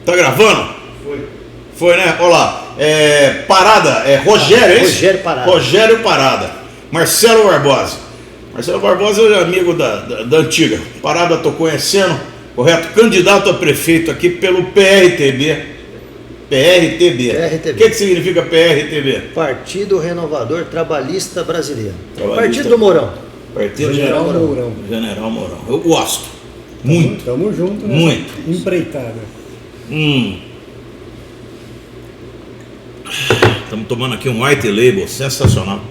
Tá gravando? Foi. Foi, né? Olha lá. Parada, Rogério, é isso? Rogério Parada. Rogério Parada. Marcelo Barbosa. Marcelo Barbosa é amigo da antiga. Parada, tô conhecendo, correto? Candidato a prefeito aqui pelo PRTB. PRTB. PRTB. O que significa PRTB? Partido Renovador Trabalhista Brasileiro. Trabalhista. Partido do Mourão. Partido General Mourão. General Mourão. Eu gosto. Muito. Tamo junto, né? Muito. Empreitada. Estamos tomando aqui um white label sensacional.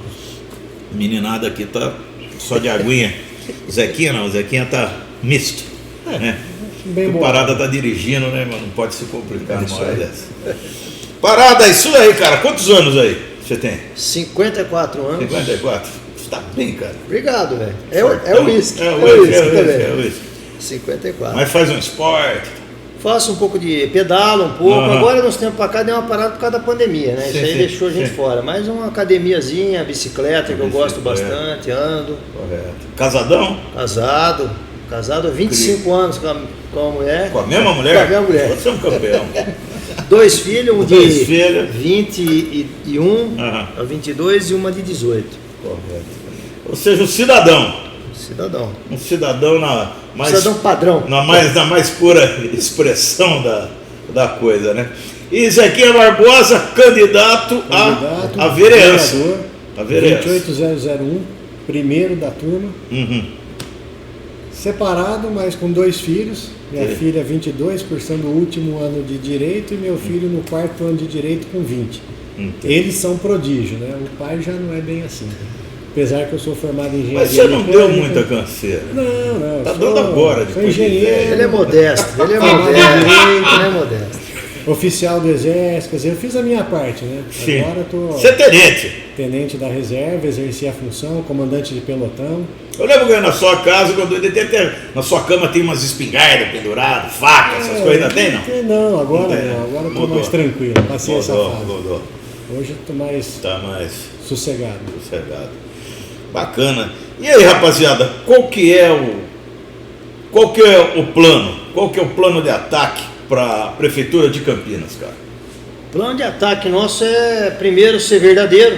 Meninada aqui tá só de aguinha. Zequinha não, Zequinha tá misto. Né? Bem O bom. Parada tá dirigindo, né, mano? Não pode se complicar numa hora dessa. Parada, isso aí, cara. Quantos anos aí você tem? 54 anos. 54? Você tá bem, cara. Obrigado, velho. É o uísque. É É o o uísque, uísque também. é o uísque. 54. Mas faz um esporte. Faço um pouco de pedalo, um pouco. Aham. Agora, nos tempos pra cá, deu uma parada por causa da pandemia, né? Sim, Isso aí sim, deixou a gente sim. fora. Mas uma academiazinha, bicicleta, que eu gosto Bicicleta. bastante, ando. Correto. Casadão? Casado há 25 anos com a mulher. Com a mesma mulher? Com a mesma mulher. Você é um campeão. 2 filhos, um Dois de filhos. 21 Aham. a 22 e uma de 18. Correto. Ou seja, um cidadão. Cidadão. Um cidadão na mais, Cidadão padrão. na mais pura expressão da coisa, né? E Zequinha Barbosa, candidato a vereança. vereador, A vereança. 28001, primeiro da turma. Uhum. Separado, mas com 2 filhos. Minha Sim. filha 22, cursando o último ano de Direito, e meu filho no 4º ano de Direito com 20. Eles são prodígio, né? O pai já não é bem assim. Apesar que eu sou formado em engenharia. Mas você não deu mecânica. muita canseira. Não. Tá eu dando agora, Sou depois de engenheiro. velho. Ele é modesto, ele é modesto. Oficial do Exército, quer dizer, eu fiz a minha parte, né? Sim. Agora eu tô Você é tenente. tenente da reserva, exerci a função, comandante de pelotão. Eu lembro que na sua casa, na sua cama tem umas espingardas penduradas, faca, essas coisas ainda tem, não? Não, agora Não tem, não, agora eu tô mudou. mais tranquilo, passei essa fase. Mudou. Hoje eu tô mais Tá mais sossegado. sossegado. Bacana. E aí, rapaziada, qual que é o plano? Qual que é o plano de ataque para a prefeitura de Campinas, cara? O plano de ataque nosso é, primeiro, ser verdadeiro,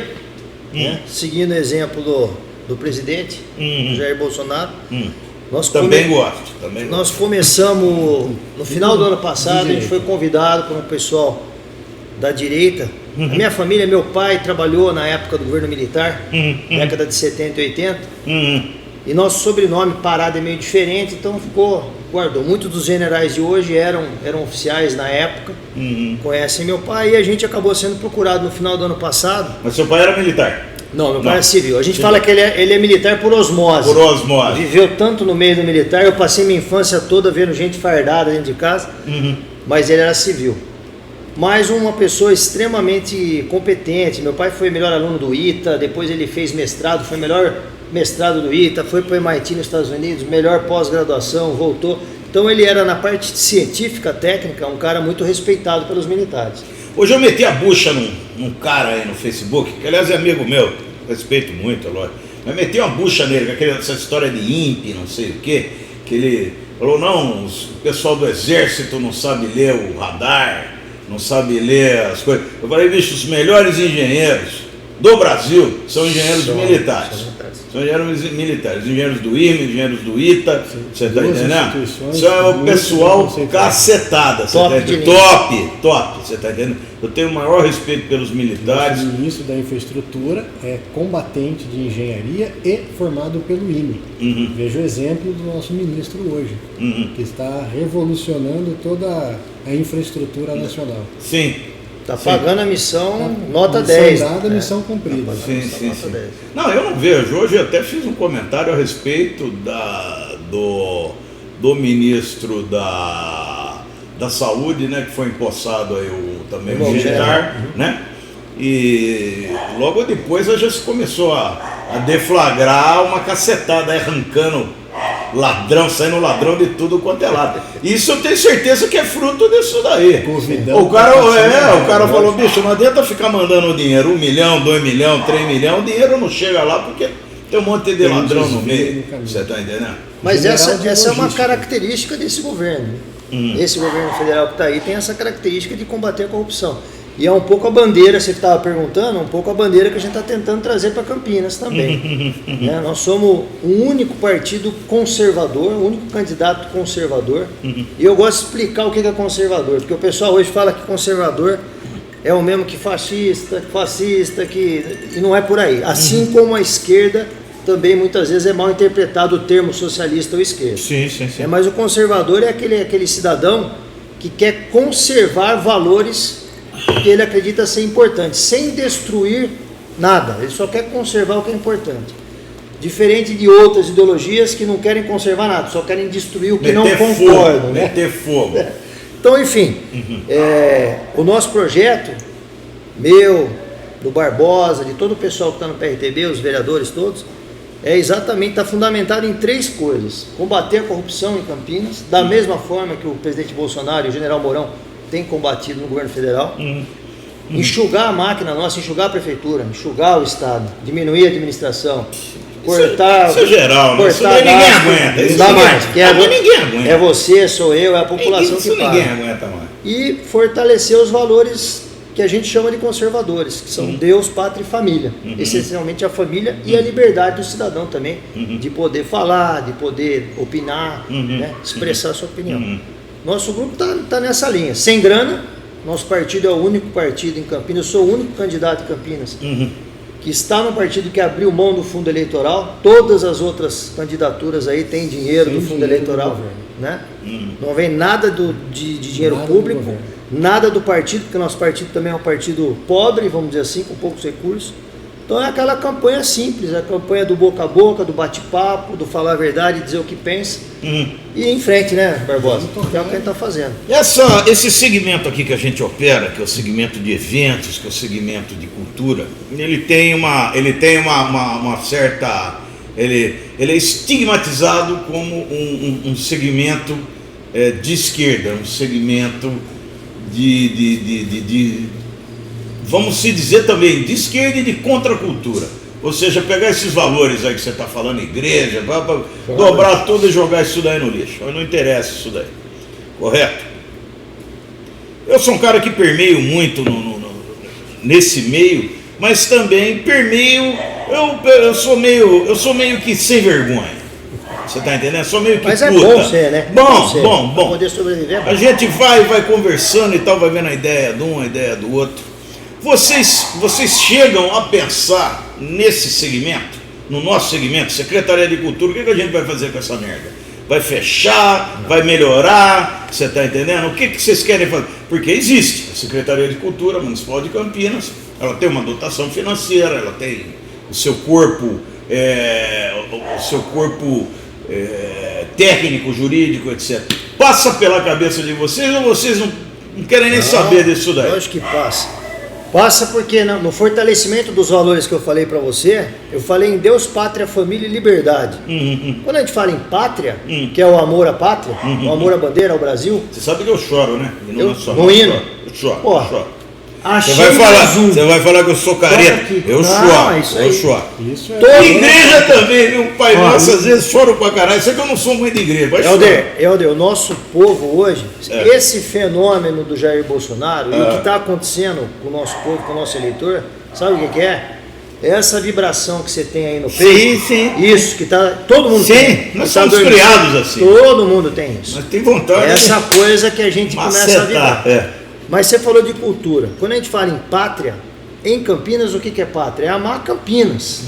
né? Seguindo o exemplo do presidente, Jair Bolsonaro. Nós Também come- gosto. Nós começamos, no final do ano passado, a gente foi convidado por um pessoal da direita. A minha família, meu pai trabalhou na época do governo militar, década de 70 e 80, e nosso sobrenome Parada é meio diferente, então guardou. Muitos dos generais de hoje eram oficiais na época, conhecem meu pai, e a gente acabou sendo procurado no final do ano passado. Mas seu pai era militar? Não, meu pai Não. era civil. A gente fala que ele é militar por osmose. Por osmose. Viveu tanto no meio do militar, eu passei minha infância toda vendo gente fardada dentro de casa, mas ele era civil. Mas uma pessoa extremamente competente. Meu pai foi melhor aluno do ITA, depois ele fez mestrado, foi melhor mestrado do ITA, foi para o MIT nos Estados Unidos, melhor pós-graduação, voltou. Então ele era, na parte científica, técnica, um cara muito respeitado pelos militares. Hoje eu meti a bucha num cara aí no Facebook, que aliás é amigo meu, respeito muito, é lógico. Mas meti uma bucha nele, com essa história de INPE, não sei o quê, que ele falou, não, o pessoal do exército não sabe ler o radar, não sabe ler as coisas. Eu falei, bicho, os melhores engenheiros do Brasil são engenheiros militares. São engenheiros militares, engenheiros do IME, engenheiros do ITA, você tá Duas entendendo? instituições Isso é o muito pessoal conceituadas. cacetada, você Top tá de entendendo? linha. Top, você tá entendendo? Eu tenho o maior respeito pelos militares. O ministro da Infraestrutura é combatente de engenharia e formado pelo IME. Veja o exemplo do nosso ministro hoje, que está revolucionando toda a infraestrutura nacional. Sim. Tá pagando a missão nota Missão 10. dada, missão cumprida. Sim, Essa sim, nota sim. 10. Não, eu não vejo. Hoje eu até fiz um comentário a respeito do ministro da Saúde, né, que foi empossado aí também o militar, né? E logo depois já se começou a deflagrar uma cacetada aí, arrancando ladrão, saindo ladrão de tudo quanto é lado. Isso eu tenho certeza que é fruto disso daí. Convidão O cara, pra o cara falou, bicho, não adianta ficar mandando dinheiro, 1 milhão, 2 milhões, 3 milhões, o dinheiro não chega lá porque tem um monte de Tem um ladrão no desvio meio. no caminho. Você tá entendendo? Mas General de essa é uma logística. característica desse governo. Esse governo federal que está aí tem essa característica de combater a corrupção. E é um pouco a bandeira, você estava perguntando, um pouco a bandeira que a gente está tentando trazer para Campinas também. Né? Nós somos o único partido conservador, o único candidato conservador. E eu gosto de explicar o que é conservador, porque o pessoal hoje fala que conservador é o mesmo que fascista, e não é por aí. Assim como a esquerda também muitas vezes é mal interpretado o termo socialista ou esquerda. Sim. Mas o conservador é aquele cidadão que quer conservar valores que ele acredita ser importante, sem destruir nada. Ele só quer conservar o que é importante. Diferente de outras ideologias que não querem conservar nada, só querem destruir o que não concordam. Meter fogo. Então, enfim, o nosso projeto, meu, do Barbosa, de todo o pessoal que está no PRTB, os vereadores todos, está fundamentado em 3 coisas. Combater a corrupção em Campinas, da mesma forma que o presidente Bolsonaro e o general Mourão têm combatido no governo federal. Enxugar a máquina nossa, enxugar a prefeitura, enxugar o Estado, diminuir a administração, cortar... Isso é geral, né? Isso ninguém aguenta. Não dá mais. Ninguém aguenta. É você, sou eu, é a população que paga. Ninguém aguenta mais. E fortalecer os valores que a gente chama de conservadores, que são Deus, pátria e família. Essencialmente a família e a liberdade do cidadão também, de poder falar, de poder opinar, né? Expressar a sua opinião. Nosso grupo está nessa linha. Sem grana, nosso partido é o único partido em Campinas, eu sou o único candidato em Campinas, que está no partido que abriu mão do fundo eleitoral. Todas as outras candidaturas aí têm dinheiro do fundo eleitoral, né? Não vem nada de dinheiro público, nada do partido, porque nosso partido também é um partido pobre, vamos dizer assim, com poucos recursos. Então é aquela campanha simples, a campanha do boca a boca, do bate-papo, do falar a verdade, dizer o que pensa. E ir em frente, né, Barbosa? Que é o que a gente está fazendo. Esse segmento aqui que a gente opera, que é o segmento de eventos, que é o segmento de cultura, ele tem uma certa... Ele é estigmatizado como um segmento de esquerda, um segmento vamos se dizer também, de esquerda e de contracultura. Ou seja, pegar esses valores aí que você está falando, igreja, dobrar tudo e jogar isso daí no lixo. Não interessa isso daí. Correto? Eu sou um cara que permeio muito nesse meio, mas também permeio, eu sou meio que sem vergonha. Você está entendendo? Sou meio que mas puta. É bom ser, né? Bom. Pra poder sobreviver. A gente vai conversando e tal, vai vendo a ideia de um, a ideia do outro. Vocês chegam a pensar nesse segmento, no nosso segmento, Secretaria de Cultura, o que a gente vai fazer com essa merda? Vai fechar? Vai melhorar? Você está entendendo? O que vocês querem fazer? Porque existe a Secretaria de Cultura Municipal de Campinas, ela tem uma dotação financeira, ela tem o seu corpo, técnico, jurídico, etc. Passa pela cabeça de vocês ou vocês não querem nem saber disso daí? Eu acho que passa. Passa porque no fortalecimento dos valores que eu falei para você, eu falei em Deus, pátria, família e liberdade. Quando a gente fala em pátria, que é o amor à pátria, o amor à bandeira, ao Brasil... Você sabe que eu choro, né? No hino? Eu choro. Você vai falar que eu sou careta. Eu choro. Isso é Toda igreja também, viu? Pai nosso, às vezes choro pra caralho. Sei que eu não sou mãe de igreja, mas Helder, o nosso povo hoje, esse fenômeno do Jair Bolsonaro e o que está acontecendo com o nosso povo, com o nosso eleitor, sabe o que é? Essa vibração que você tem aí no peito. Sim. Isso, que tá. Todo mundo tem. Nós somos criados assim. Todo mundo tem isso. Mas tem vontade. Essa coisa que a gente começa a vibrar. Mas você falou de cultura. Quando a gente fala em pátria, em Campinas, o que é pátria? É amar Campinas.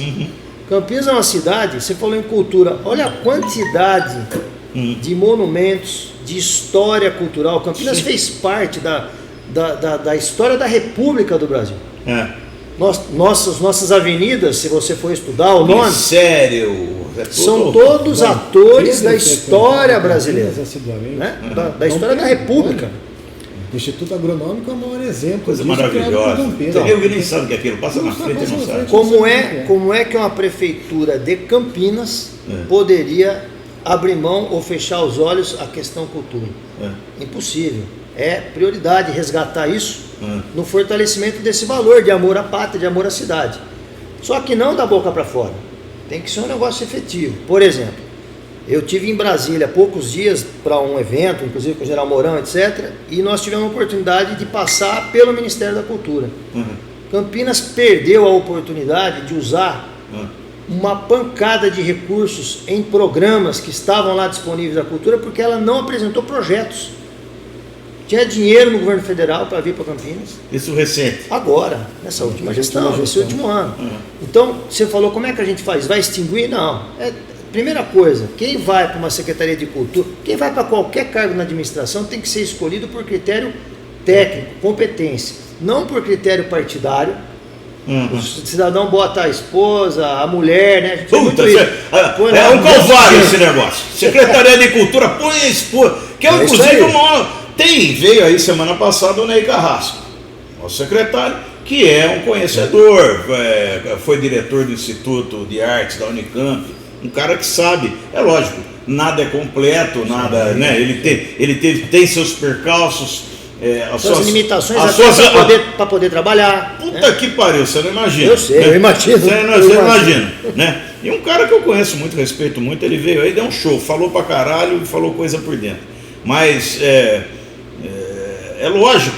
Campinas é uma cidade, você falou em cultura, olha a quantidade de monumentos, de história cultural. Campinas fez parte da história da República do Brasil. Nossas avenidas, se você for estudar o nome, são todos atores da história brasileira, né? Da história da República. O Instituto Agronômico é o maior exemplo. Coisa maravilhosa. Eu nem sabe o que é aquilo, passa na frente e não sabe. Como é que uma prefeitura de Campinas poderia abrir mão ou fechar os olhos à questão cultura? Impossível. É prioridade resgatar isso no fortalecimento desse valor de amor à pátria, de amor à cidade. Só que não da boca para fora. Tem que ser um negócio efetivo. Por exemplo, Eu tive em Brasília há poucos dias para um evento, inclusive com o General Mourão, etc. E nós tivemos a oportunidade de passar pelo Ministério da Cultura. Campinas perdeu a oportunidade de usar uma pancada de recursos em programas que estavam lá disponíveis da cultura porque ela não apresentou projetos. Tinha dinheiro no governo federal para vir para Campinas. Isso recente? Agora, nessa última gestão, nesse último ano. Então, você falou, como é que a gente faz? Vai extinguir? Não. Primeira coisa, quem vai para uma Secretaria de Cultura, quem vai para qualquer cargo na administração tem que ser escolhido por critério técnico, competência, não por critério partidário. O cidadão bota a esposa, a mulher, né? Puta, é um calvário esse negócio. Secretaria de Cultura põe a esposa, que é inclusive veio aí semana passada o Ney Carrasco, nosso secretário, que é um conhecedor, foi diretor do Instituto de Artes da Unicamp, um cara que sabe, é lógico, nada é completo, nada, né? Ele tem seus percalços, as suas limitações para poder trabalhar. Puta que pariu, você não imagina. Eu sei, né? Eu imagino. Você imagina, né? E um cara que eu conheço muito, respeito muito, ele veio aí, deu um show, falou pra caralho e falou coisa por dentro. Mas é lógico,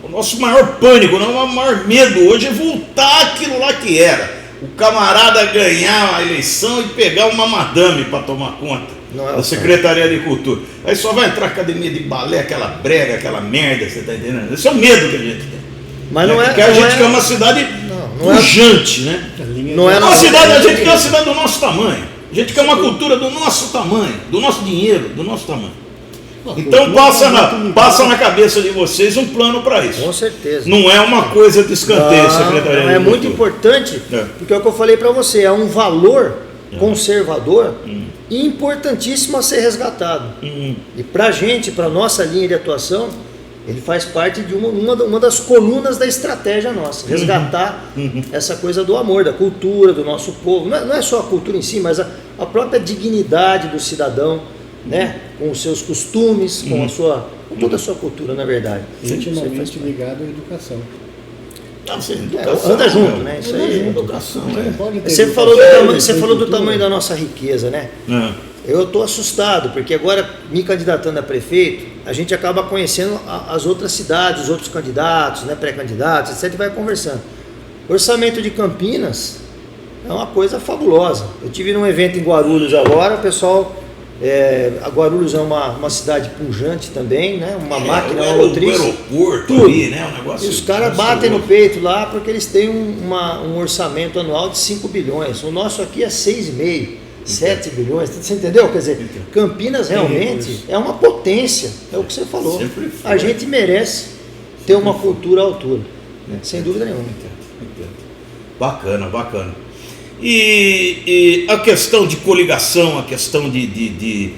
o nosso maior pânico, o maior medo hoje é voltar aquilo lá que era. O camarada ganhar a eleição e pegar uma madame para tomar conta da Secretaria de Cultura. Aí só vai entrar academia de balé, aquela brega, aquela merda, você tá entendendo? Esse é o medo que a gente tem. Mas não é. Porque a gente quer uma cidade pujante, né? Não é a cidade, a gente quer uma cidade do nosso tamanho. A gente quer uma cultura do nosso tamanho, do nosso dinheiro, do nosso tamanho. Então passa na cabeça de vocês um plano para isso. Com certeza. Não é uma coisa de escanteio, Secretaria. Não, é muito importante, porque é o que eu falei para você, é um valor conservador e importantíssimo a ser resgatado. E para a gente, para a nossa linha de atuação, ele faz parte de uma das colunas da estratégia nossa, resgatar essa coisa do amor, da cultura, do nosso povo. Não é só a cultura em si, mas a própria dignidade do cidadão, né? Com os seus costumes, com toda a sua cultura, na verdade. Intimamente ligado à educação. Anda junto, né? Isso aí. Educação, Você falou do tamanho da nossa riqueza, né? Eu estou assustado, porque agora, me candidatando a prefeito, a gente acaba conhecendo as outras cidades, os outros candidatos, né, pré-candidatos, etc. E vai conversando. O orçamento de Campinas é uma coisa fabulosa. Eu tive num evento em Guarulhos agora, o pessoal... a Guarulhos é uma cidade pujante também, né? Uma máquina, uma motriz. O aeroporto ali, né? Um negócio. E os caras batem no peito lá porque eles têm um orçamento anual de 5 bilhões. O nosso aqui é 6,5, 7 bilhões. Você entendeu? Quer dizer, Campinas realmente é uma potência. É o que você falou. A gente merece ter uma cultura à altura. Sem dúvida nenhuma. Bacana, bacana. E a questão de coligação, a questão de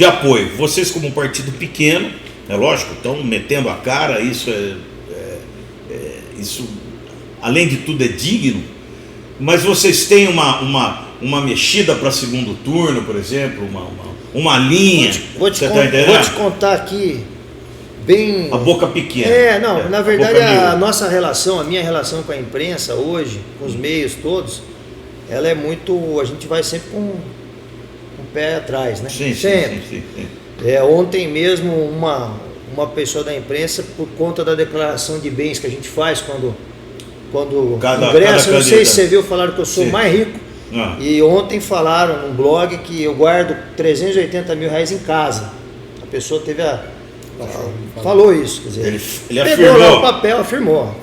apoio. Vocês, como um partido pequeno, é lógico, estão metendo a cara, isso isso, além de tudo, é digno, mas vocês têm uma mexida para segundo turno, por exemplo, uma linha. Vou te contar aqui. Bem... A boca pequena. Na verdade a minha relação com a imprensa hoje, com os meios todos, ela é muito, a gente vai sempre com o pé atrás, né? Sim. Ontem mesmo uma pessoa da imprensa, por conta da declaração de bens que a gente faz quando ingressa, não sei se você viu, falaram que eu sou mais rico, e ontem falaram num blog que eu guardo 380 mil reais em casa. A pessoa teve falou isso, quer dizer, ele pegou afirmou lá o papel, afirmou.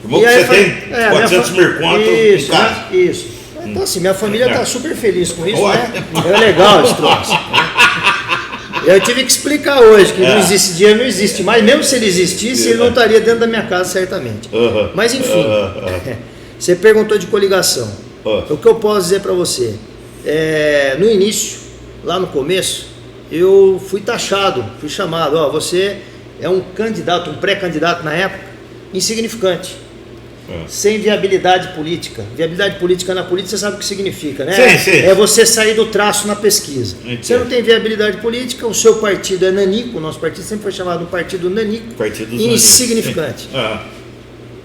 E aí, você tem 400 mil conto em casa. Isso. Então assim, minha família está super feliz com isso, né? É legal esse troço. Eu tive que explicar hoje que não existe dinheiro, não existe, mas mesmo se ele existisse, ele não estaria dentro da minha casa, certamente. Mas enfim, você perguntou de coligação. O que eu posso dizer para você? No início, lá no começo, eu fui taxado, fui chamado, você é um candidato, um pré-candidato na época, insignificante, sem viabilidade política. Viabilidade política na política, você sabe o que significa, né? Sim. É você sair do traço na pesquisa. Você não tem viabilidade política, o seu partido é nanico, o nosso partido sempre foi chamado de um partido nanico, insignificante.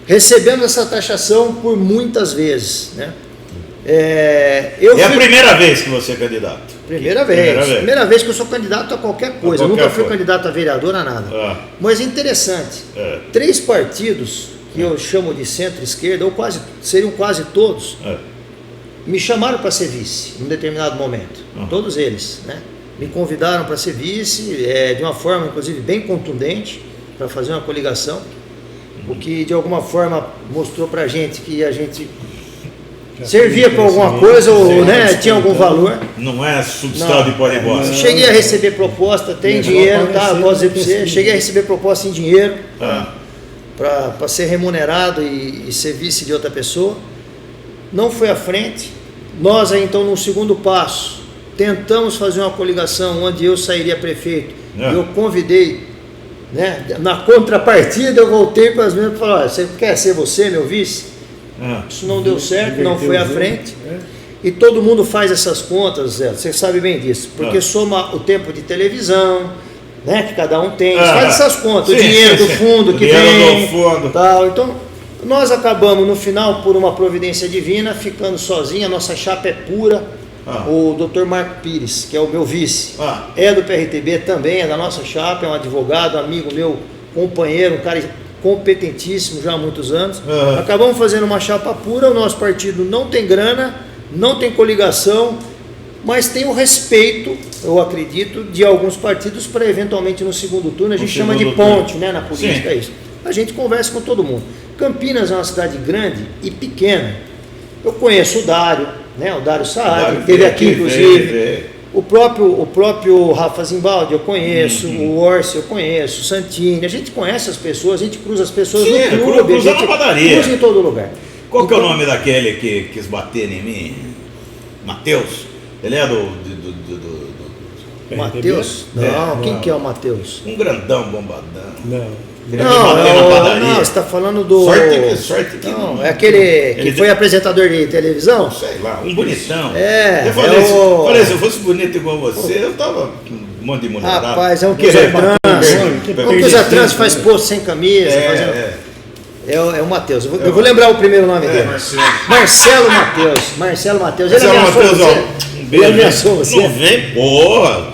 Recebemos essa taxação por muitas vezes, né? A primeira vez que você é candidato? Primeira vez que eu sou candidato a qualquer coisa. Eu nunca fui candidato a vereador, a nada. Mas interessante, 3 partidos que eu chamo de centro-esquerda, ou seriam quase todos, me chamaram para ser vice em um determinado momento. Todos eles, né? Me convidaram para ser vice, de uma forma, inclusive, bem contundente, para fazer uma coligação, o que, de alguma forma, mostrou para a gente que a gente servia para alguma coisa ou tinha algum valor. Não é substância de polibosta. Cheguei a receber proposta, tem dinheiro, tá? Posso dizer para você, cheguei a receber proposta em dinheiro para ser remunerado e ser vice de outra pessoa. Não foi à frente. Nós aí, então, no segundo passo, tentamos fazer uma coligação onde eu sairia prefeito. Eu convidei, né? Na contrapartida eu voltei para as mesmas e falei, olha, você quer ser você, meu vice? Isso não deu certo, não foi à frente. E todo mundo faz essas contas, Zé, você sabe bem disso, porque soma o tempo de televisão, né, que cada um tem, faz essas contas, o dinheiro do fundo que vem, tal. Então, nós acabamos no final, por uma providência divina, ficando sozinhos. A nossa chapa é pura. O Dr. Marco Pires, que é o meu vice, é do PRTB também, é da nossa chapa, é um advogado, amigo meu, companheiro, um cara competentíssimo já há muitos anos. Acabamos fazendo uma chapa pura. O nosso partido não tem grana, não tem coligação, mas tem o respeito, eu acredito, de alguns partidos para eventualmente no segundo turno, a gente chama de ponte, né, na política. É isso. A gente conversa com todo mundo. Campinas é uma cidade grande e pequena. Eu conheço o Dário, né, o Dário Saad, que esteve aqui inclusive. O próprio Rafa Zimbaldi eu conheço, o Orsi eu conheço, o Santini, a gente conhece as pessoas, a gente cruza as pessoas no clube, a gente cruza em todo lugar. Qual que é o nome daquele que quis bater em mim? Matheus? Ele é do Matheus? Não, quem que é o Matheus? Um grandão bombadão. Não, você está falando do... Sorte que não, é aquele que foi apresentador de televisão? Sei lá, um bonitão. Eu falei, se eu fosse bonito igual você, eu tava com um monte de mulherada. Rapaz, é um que usa trans. Um que usa trans, faz post sem camisa. É o Matheus. Eu vou lembrar o primeiro nome dele. Marcelo Matheus. Ele ameaçou você. Ele ameaçou você. Não vem, porra.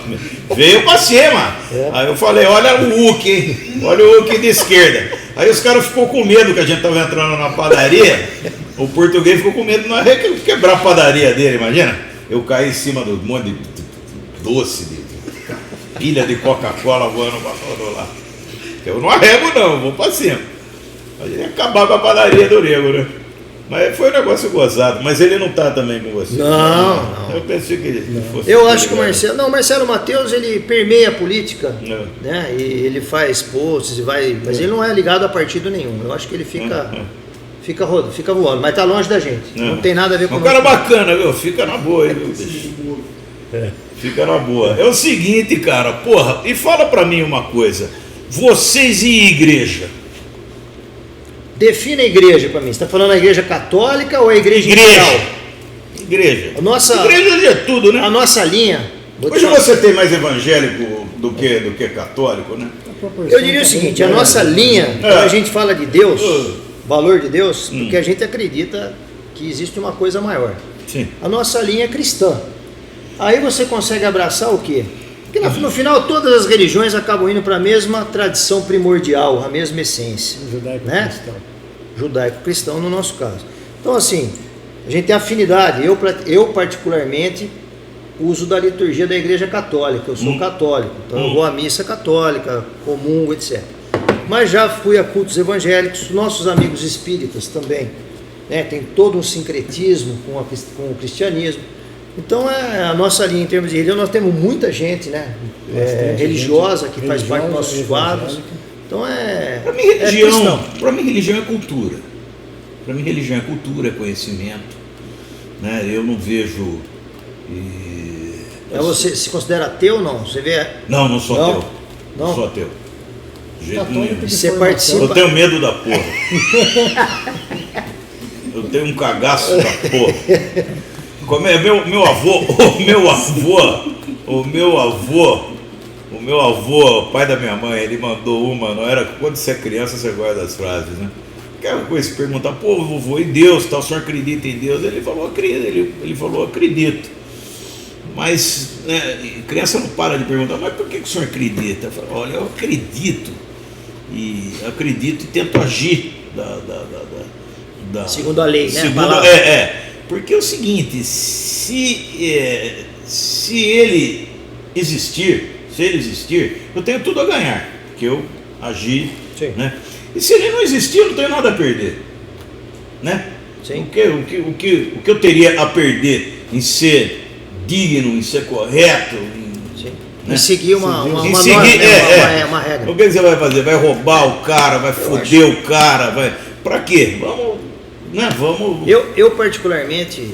Veio pra cima. Aí eu falei, olha o Hulk, hein? Olha o Hulk de esquerda. Aí os caras ficou com medo que a gente tava entrando na padaria. O português ficou com medo de nós quebrar a padaria dele, imagina? Eu caí em cima do monte de doce, de pilha de Coca-Cola voando pra todo lado. Eu não arrego não, vou pra cima. A gente ia acabar com a padaria do Nego, né? Mas foi um negócio gozado, mas ele não tá também com você. Não. Eu pensei que ele fosse. Eu acho que o Marcelo Matheus, ele permeia a política, né? E ele faz posts e vai, mas ele não é ligado a partido nenhum. Eu acho que ele fica voando, mas tá longe da gente. Não tem nada a ver com um cara bacana, viu? Fica na boa aí, viu? Fica na boa. É o seguinte, cara, porra, e fala pra mim uma coisa. Vocês e igreja? Defina a igreja para mim. Você está falando a igreja católica ou a igreja geral? Igreja. Igreja é tudo, né? A nossa linha. Hoje você tem mais evangélico do que católico, né? Eu diria o seguinte: a nossa linha, quando a gente fala de Deus, valor de Deus, porque a gente acredita que existe uma coisa maior. Sim. A nossa linha é cristã. Aí você consegue abraçar o quê? Porque no final todas as religiões acabam indo para a mesma tradição primordial, a mesma essência. Judaico-cristão. Judaico-cristão no nosso caso. Então assim, a gente tem afinidade. Eu particularmente uso da liturgia da Igreja Católica. Eu sou católico, então eu vou à missa católica, comungo, etc. Mas já fui a cultos evangélicos, nossos amigos espíritas também, né? Tem todo um sincretismo com o cristianismo. Então a nossa linha em termos de religião, nós temos muita gente, né? Religiosa que faz parte dos nossos quadros. Então para mim religião é cultura. Para mim religião é cultura, é conhecimento, né? Eu não vejo Você se considera ateu ou não? Você vê? Não sou ateu. Não sou ateu. De jeito nenhum. Você participa. Eu tenho medo da porra. Eu tenho um cagaço da porra. Como é meu avô, o meu avô, pai da minha mãe, ele mandou uma, não era, quando você é criança você guarda as frases, né? aquela coisa de perguntar, pô, vovô, e Deus, tal, o senhor acredita em Deus? Ele falou, acredito. Mas, né, criança não para de perguntar, mas por que o senhor acredita? Eu falo, olha, eu acredito e tento agir segundo a lei, né? Porque é o seguinte, se ele existir, eu tenho tudo a ganhar, porque eu agi, né? E se ele não existir, eu não tenho nada a perder, né? Sim. O que eu teria a perder em ser digno, em ser correto, em seguir uma norma, uma regra. O que você vai fazer? Vai roubar o cara, vai foder o cara, vai... Pra quê? Vamos... Eu particularmente,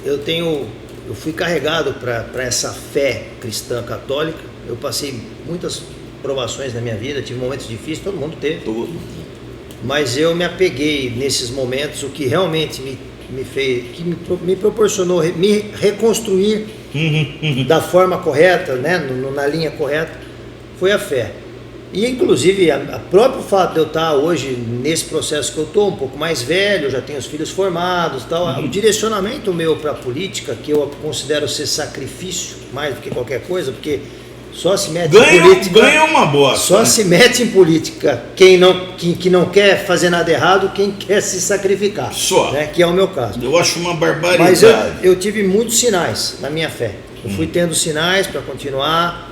eu fui carregado para essa fé cristã católica. Eu passei muitas provações na minha vida, tive momentos difíceis, todo mundo teve. Mas eu me apeguei nesses momentos, o que realmente me proporcionou me reconstruir da forma correta, né, na linha correta, foi a fé. E inclusive a próprio fato de eu estar hoje nesse processo que eu estou, um pouco mais velho, eu já tenho os filhos formados, tal, o direcionamento meu para a política, que eu considero ser sacrifício mais do que qualquer coisa, porque só se mete em política. Ganha uma bosta. Só se mete em política quem não quer fazer nada errado, quem quer se sacrificar. Só. Né, que é o meu caso. Eu acho uma barbaridade. Mas eu tive muitos sinais na minha fé. Eu fui tendo sinais para continuar,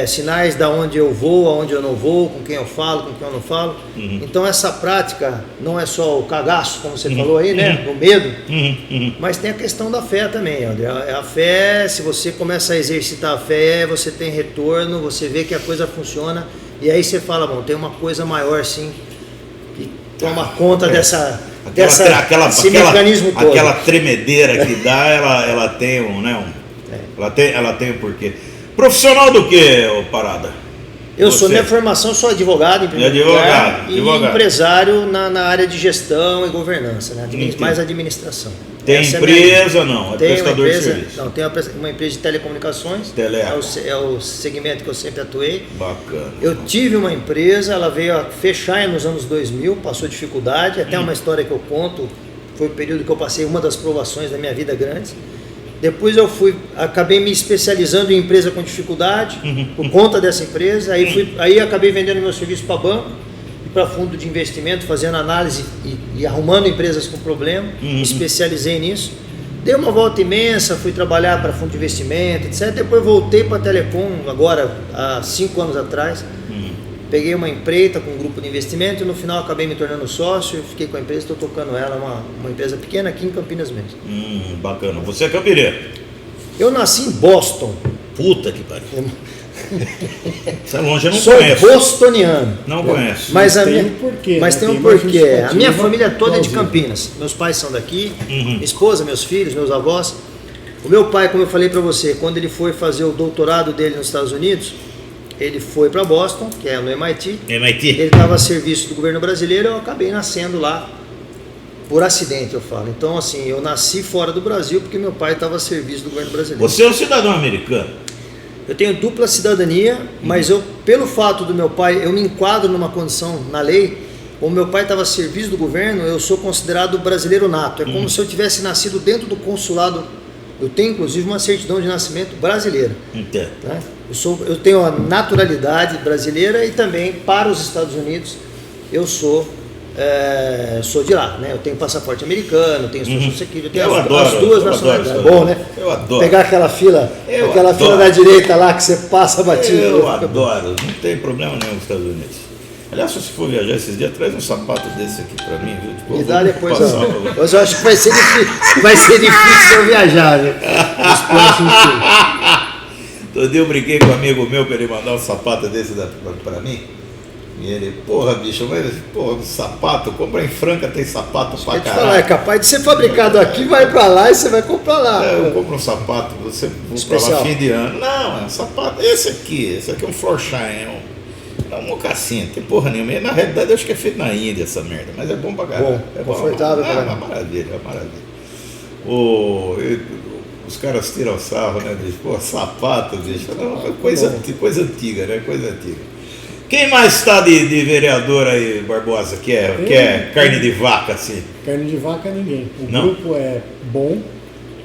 sinais da onde eu vou, aonde eu não vou, com quem eu falo, com quem eu não falo. Então essa prática não é só o cagaço, como você falou aí, né? O medo, mas tem a questão da fé também, André. A fé, se você começa a exercitar a fé, você tem retorno, você vê que a coisa funciona, e aí você fala, bom, tem uma coisa maior sim, que toma conta desse mecanismo todo. Aquela tremedeira que dá, ela tem ela tem um porquê. Profissional do que, Parada? Eu sou, minha formação, sou advogado em primeiro lugar, e empresário na área de gestão e governança, né? Mais administração. Tem empresa, não? É prestador de serviço? Não, tem uma empresa de telecomunicações, é o segmento que eu sempre atuei. Bacana. Eu tive uma empresa, ela veio a fechar nos anos 2000, passou dificuldade, até uma história que eu conto, foi o período que eu passei uma das provações da minha vida grandes. Depois acabei me especializando em empresa com dificuldade, por conta dessa empresa, aí acabei vendendo meu serviço para banco e para fundo de investimento, fazendo análise e arrumando empresas com problema, me especializei nisso. Dei uma volta imensa, fui trabalhar para fundo de investimento, etc. Depois voltei para a Telecom, agora há 5 anos atrás. Peguei uma empreita com um grupo de investimento e no final acabei me tornando sócio, fiquei com a empresa, estou tocando ela, uma empresa pequena aqui em Campinas mesmo. Bacana. Você é campineiro? Eu nasci em Boston. Puta que pariu. Você é longe, eu não Sou conheço. bostoniano. Não conheço. Mas tem um porquê. Mas tem um porquê. A minha família toda é de Campinas. Meus pais são daqui, minha esposa, meus filhos, meus avós. O meu pai, como eu falei para você, quando ele foi fazer o doutorado dele nos Estados Unidos, ele foi para Boston, que é no MIT. Ele estava a serviço do governo brasileiro, eu acabei nascendo lá por acidente, eu falo. Então, assim, eu nasci fora do Brasil porque meu pai estava a serviço do governo brasileiro. Você é um cidadão americano? Eu tenho dupla cidadania, mas pelo fato do meu pai, eu me enquadro numa condição na lei, como meu pai estava a serviço do governo, eu sou considerado brasileiro nato. É como se eu tivesse nascido dentro do consulado. Eu tenho, inclusive, uma certidão de nascimento brasileira. Entendo. Né? Eu tenho a naturalidade brasileira e também para os Estados Unidos eu sou de lá, né? Eu tenho passaporte americano, tenho Social Security, eu tenho as duas nacionalidades. Bom, né? Eu adoro. Pegar aquela fila da direita lá que você passa batido. Eu adoro, não tem problema nenhum nos Estados Unidos. Aliás, se você for viajar esses dias, traz um sapato desse aqui pra mim, viu? Tipo, me dá depois, mas eu acho que vai ser difícil eu viajar, viu? Nos próximos dias. Todo dia eu brinquei com um amigo meu para ele mandar um sapato desse pra mim. E ele, porra, bicho, mas sapato, compra em Franca, tem sapato pra caralho. É capaz de ser fabricado aqui, vai pra lá e você vai comprar lá. Eu compro um sapato, vou pra lá fim de ano. Não, é um sapato, esse aqui é um Florsheim, é um mocassim, tem porra nenhuma. Na realidade eu acho que é feito na Índia essa merda, mas é bom pra caralho. É confortável. É uma maravilha, é uma maravilha. Os caras tiram sarro, né, bicho? Pô, sapato, bicho. Não, coisa antiga, né? Coisa antiga. Quem mais está de vereador aí, Barbosa, que é carne de vaca, assim? Carne de vaca ninguém. O Não. grupo é bom,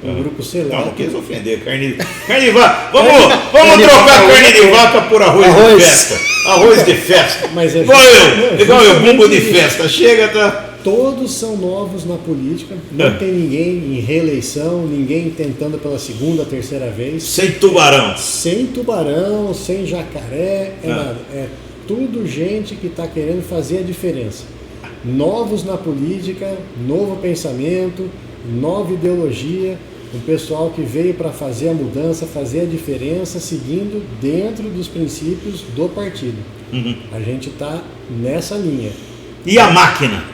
um grupo seleto. Não quis ofender, carne de vaca. Vamos trocar carne de vaca por arroz de festa. Arroz de festa. Mas é igual eu, bumbo de isso. festa. Chega, tá? Todos são novos na política, não tem ninguém em reeleição, ninguém tentando pela segunda, terceira vez. Sem tubarão. Sem tubarão, sem jacaré, nada. É tudo gente que está querendo fazer a diferença. Novos na política, novo pensamento, nova ideologia, um pessoal que veio para fazer a mudança, fazer a diferença, seguindo dentro dos princípios do partido. A gente está nessa linha. E a máquina?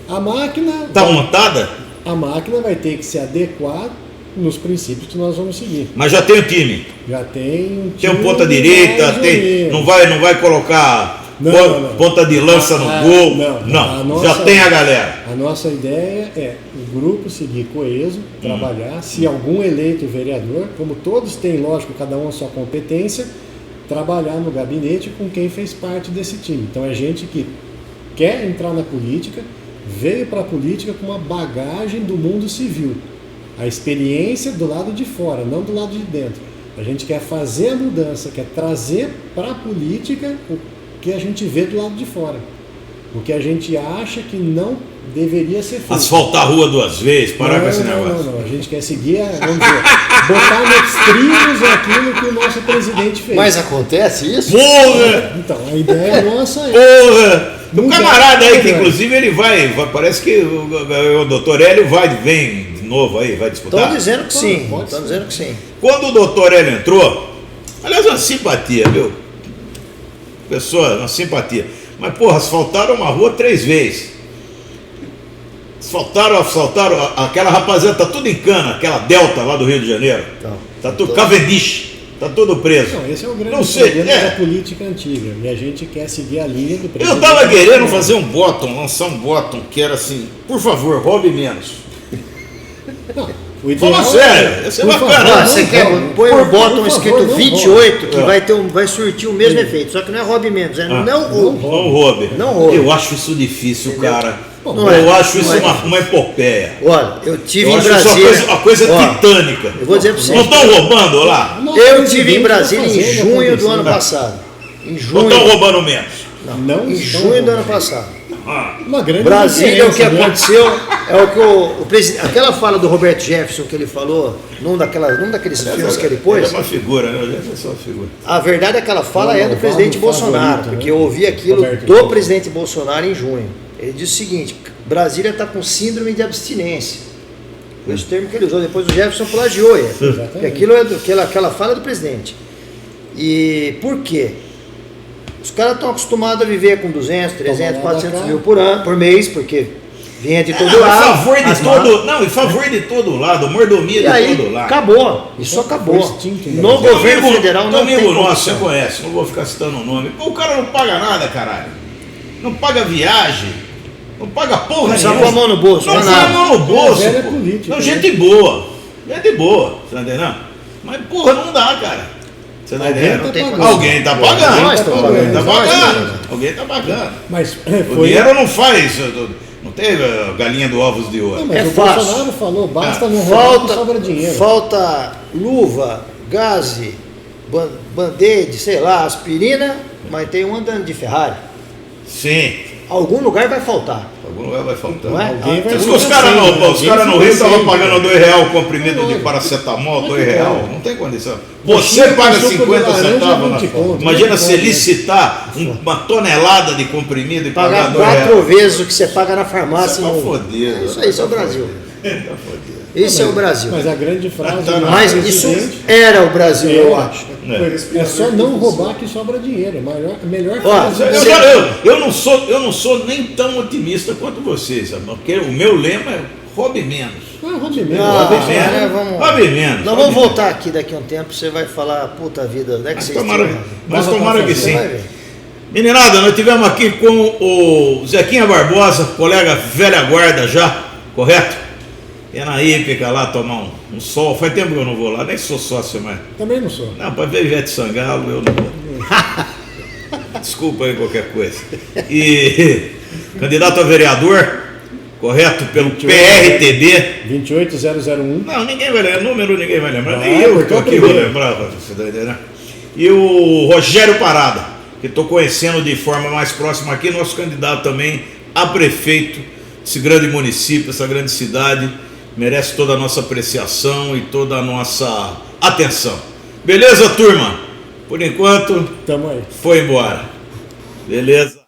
A máquina... Tá montada? A máquina vai ter que se adequar nos princípios que nós vamos seguir. Mas já tem o time. Já tem um Tem time um ponta direita, mais ou tem, menos. não vai colocar Não. ponta de lança no gol. Não. Já tem a galera. A nossa ideia é o grupo seguir coeso, trabalhar. Se algum eleito vereador, como todos têm, lógico, cada um a sua competência, trabalhar no gabinete com quem fez parte desse time. Então é gente que quer entrar na política, veio para a política com uma bagagem do mundo civil. A experiência do lado de fora, não do lado de dentro. A gente quer fazer a mudança, quer trazer para a política o que a gente vê do lado de fora. O que a gente acha que não deveria ser feito. Asfaltar a rua 2 vezes, parar com esse negócio. Não. A gente quer seguir, vamos dizer, botar nos trilhos aquilo que o nosso presidente fez. Mas acontece isso? Porra! Então, a ideia nossa é... Porra! O Mudar, camarada aí, que mudar. inclusive ele vai, parece que o doutor Hélio vem de novo aí, vai disputar. Estão dizendo que sim. Pode Estão ser. dizendo que sim. Quando o doutor Hélio entrou, aliás, uma simpatia, viu? Uma simpatia. Mas, porra, asfaltaram uma rua 3 vezes. Asfaltaram, aquela rapaziada, tá tudo em cana, aquela Delta lá do Rio de Janeiro. Tá tudo, Cavendish, tá tudo preso. Não, esse é o grande Não sei, problema da política antiga. E a gente quer seguir a linha do presidente. Eu tava querendo fazer lançar um bottom que era assim, por favor, roube menos. O ideal Fala sério, isso é por bacana. favor, Ah, você não quer, roube. põe um botão Por escrito favor, não 28 que É. vai surtir o mesmo efeito, só que não é roube menos, é não roube. Não roube. Não roube. Eu acho isso difícil, Entendeu? cara. Não Eu é. acho isso Não é. uma epopeia. Olha, eu tive Eu em acho isso Brasília. uma coisa Ó, titânica. eu vou dizer pra Não vocês. estão roubando lá? Nosso Eu presidente tive em tá Brasília em fazendo junho do acontecer. ano passado. Em Não junho. estão roubando menos? Não Em estão junho do ano roubando. passado. Uma grande Brasília, o que diferença, né? aconteceu é o que o presidente. Aquela fala do Roberto Jefferson que ele falou, num daqueles filmes que ele pôs. Ele é uma figura, né? Ele é só uma figura. A verdade é que aquela fala Não, é do o presidente favorito, Bolsonaro, né? porque eu ouvi aquilo Roberto do Jefferson. presidente Bolsonaro em junho. Ele disse o seguinte: Brasília está com síndrome de abstinência. Foi esse termo que ele usou. Depois o Jefferson plagiou ele. Porque aquilo é aquela fala é do presidente. E por quê? Os caras estão acostumados a viver com 200, 300, 400 mil por mês, porque vinha de todo Em lado. favor de as todo, não, em favor de todo lado, mordomia E de aí, todo lado. acabou. Isso acabou. Foi extinto em No Brasília. governo federal não tem amigo nosso, você condição. conhece, não vou ficar citando o nome. Pô, o cara não paga nada, caralho. Não paga viagem, não paga porra Só nenhuma. com a mão no bolso, Não não é põe a nada. mão no bolso. É velha pô. política, Não, né? gente boa. Gente boa, você tá entendendo? Mas, porra, não dá, cara. Você tá Alguém entendendo? tá tem pagando. Alguém tá pagando. Nós estamos Alguém tá pagando. Nós pagando. estamos. Alguém tá pagando. Mas O foi... dinheiro não faz. Não tem galinha do ovos de Não, ouro. mas É o fácil. Bolsonaro falou, basta não roubar que sobra Falta, dinheiro. falta luva, gaze, band-aid, sei lá, aspirina, mas tem um andando de Ferrari. Sim. Algum lugar vai faltar, Algum lugar vai faltar. não é? Alguém vai- Diz que os caras no Rio estavam pagando R$2 o comprimido de Não, paracetamol, não R$2. pode. Não tem condição. No Você Chile, paga com suco de 50 laranja, centavos. 20 conto. Imagina Não você pode, né? licitar uma tonelada de comprimido e pagar Pagar R$2. 4 vezes o que você paga na farmácia. Você tá no- fodido. Isso aí, isso é o Brasil. Tá fodido. Esse é o Brasil. Mas a grande frase Tá, do Mas nosso isso presidente era o Brasil, eu acho. é só não roubar que sobra dinheiro. A melhor Ó, frase Eu não sou nem tão otimista quanto vocês, sabe? Porque o meu lema é roube menos. Não, roube mesmo. Não, Roube né, menos. vamos- Roube menos. Nós vamos voltar aqui daqui a um tempo, você vai falar, puta vida, onde é que Mas vocês tomara, tinham? mas Dava tomara pra que fazer. sim. Você vai ver. Meninada, nós tivemos aqui com o Zequinha Barbosa, colega velha guarda já, correto? E na hípica lá tomar um sol. Faz tempo que eu não vou lá, nem sou sócio mais. Também não sou. Não, para ver Ivete Sangalo eu não vou. Desculpa. desculpa aí qualquer coisa. E candidato a vereador, correto, pelo PRTB. 28001. Não, ninguém vai lembrar, número ninguém vai lembrar, nem Ah, eu que estou aqui vou primeiro. lembrar, né? E o Rogério Parada, que estou conhecendo de forma mais próxima aqui, nosso candidato também a prefeito desse grande município, essa grande cidade, merece toda a nossa apreciação e toda a nossa atenção. Beleza, turma? Por enquanto, Tamo aí. foi embora. Beleza?